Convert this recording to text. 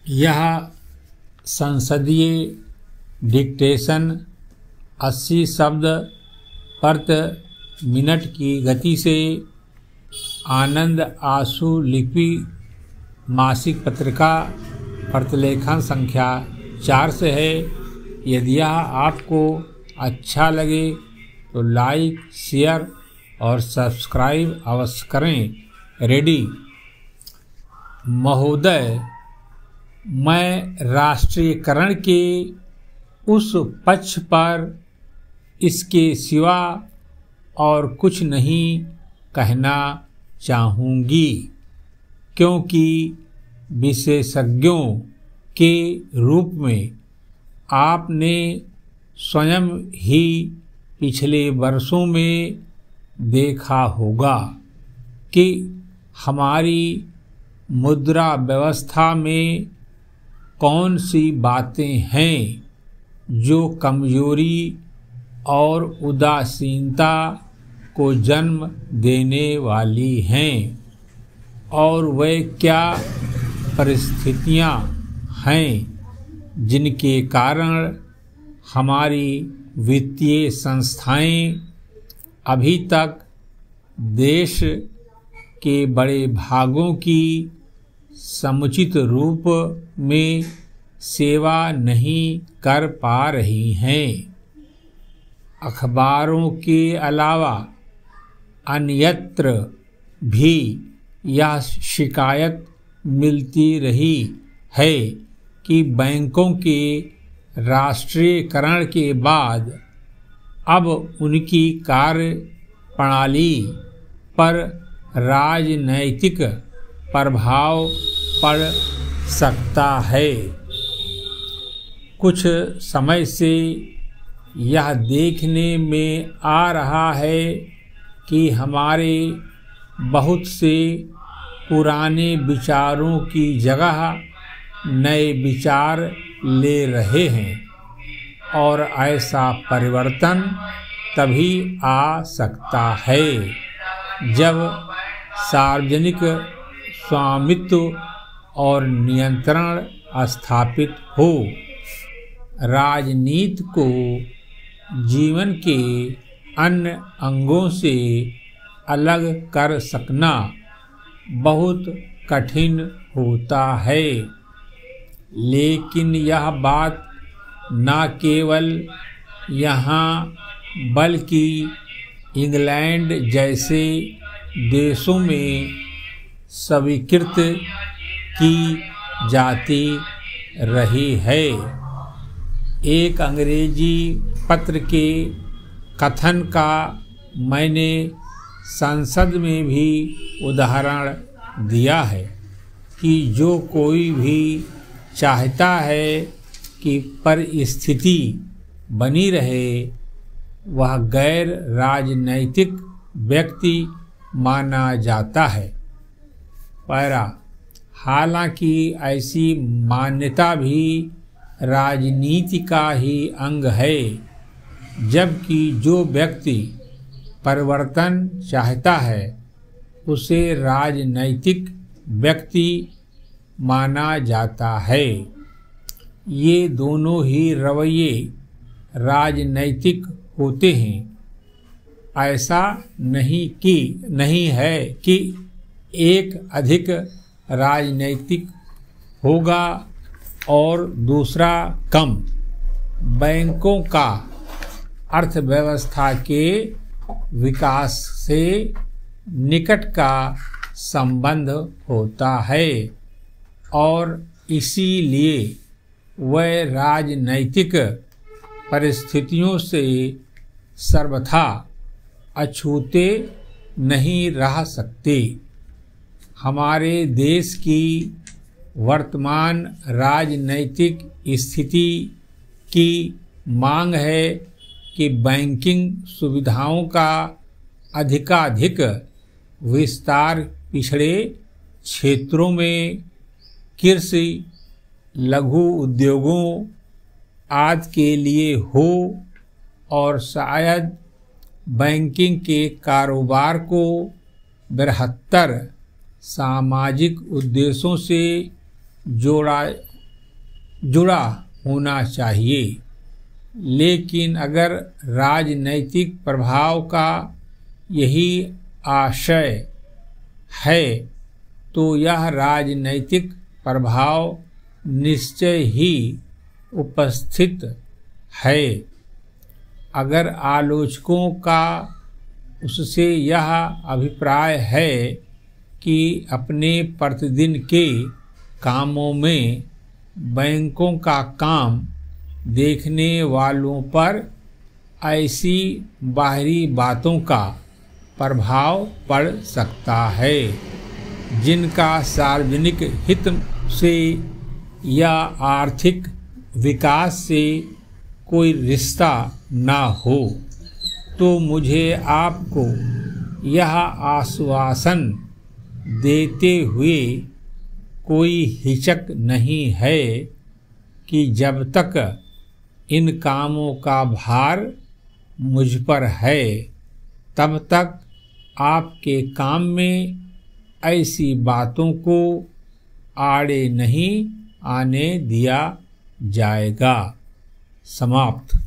यह संसदीय डिक्टेशन 80 शब्द प्रति मिनट की गति से आनंद आशु लिपि मासिक पत्रिका प्रतिलेखन संख्या 4 से है। यदि यह आपको अच्छा लगे तो लाइक, शेयर और सब्सक्राइब अवश्य करें। रेडी। महोदय, मैं राष्ट्रीयकरण के उस पक्ष पर इसके सिवा और कुछ नहीं कहना चाहूँगी, क्योंकि विशेषज्ञों के रूप में आपने स्वयं ही पिछले वर्षों में देखा होगा कि हमारी मुद्रा व्यवस्था में कौन सी बातें हैं जो कमजोरी और उदासीनता को जन्म देने वाली हैं, और वे क्या परिस्थितियां हैं जिनके कारण हमारी वित्तीय संस्थाएं अभी तक देश के बड़े भागों की समुचित रूप में सेवा नहीं कर पा रही हैं। अखबारों के अलावा अन्यत्र भी यह शिकायत मिलती रही है कि बैंकों के राष्ट्रीयकरण के बाद अब उनकी कार्य प्रणाली पर राजनैतिक प्रभाव पड़ सकता है। कुछ समय से यह देखने में आ रहा है कि हमारे बहुत से पुराने विचारों की जगह नए विचार ले रहे हैं, और ऐसा परिवर्तन तभी आ सकता है जब सार्वजनिक स्वामित्व और नियंत्रण स्थापित हो। राजनीति को जीवन के अन्य अंगों से अलग कर सकना बहुत कठिन होता है, लेकिन यह बात न केवल यहाँ बल्कि इंग्लैंड जैसे देशों में स्वीकृत की जाती रही है। एक अंग्रेजी पत्र के कथन का मैंने संसद में भी उदाहरण दिया है कि जो कोई भी चाहता है कि परिस्थिति बनी रहे, वह गैर राजनैतिक व्यक्ति माना जाता है। पैरा। हालांकि ऐसी मान्यता भी राजनीति का ही अंग है, जबकि जो व्यक्ति परिवर्तन चाहता है उसे राजनैतिक व्यक्ति माना जाता है। ये दोनों ही रवैये राजनैतिक होते हैं। ऐसा नहीं है कि एक अधिक राजनैतिक होगा और दूसरा कम। बैंकों का अर्थव्यवस्था के विकास से निकट का संबंध होता है, और इसीलिए वह राजनैतिक परिस्थितियों से सर्वथा अछूते नहीं रह सकते। हमारे देश की वर्तमान राजनैतिक स्थिति की मांग है कि बैंकिंग सुविधाओं का अधिकाधिक विस्तार पिछड़े क्षेत्रों में कृषि, लघु उद्योगों आदि के लिए हो, और शायद बैंकिंग के कारोबार को बृहत्तर सामाजिक उद्देश्यों से जोड़ा जुड़ा होना चाहिए। लेकिन अगर राजनैतिक प्रभाव का यही आशय है तो यह राजनैतिक प्रभाव निश्चय ही उपस्थित है। अगर आलोचकों का उससे यह अभिप्राय है कि अपने प्रतिदिन के कामों में बैंकों का काम देखने वालों पर ऐसी बाहरी बातों का प्रभाव पड़ सकता है जिनका सार्वजनिक हित से या आर्थिक विकास से कोई रिश्ता ना हो, तो मुझे आपको यह आश्वासन देते हुए कोई हिचक नहीं है कि जब तक इन कामों का भार मुझ पर है तब तक आपके काम में ऐसी बातों को आड़े नहीं आने दिया जाएगा। समाप्त।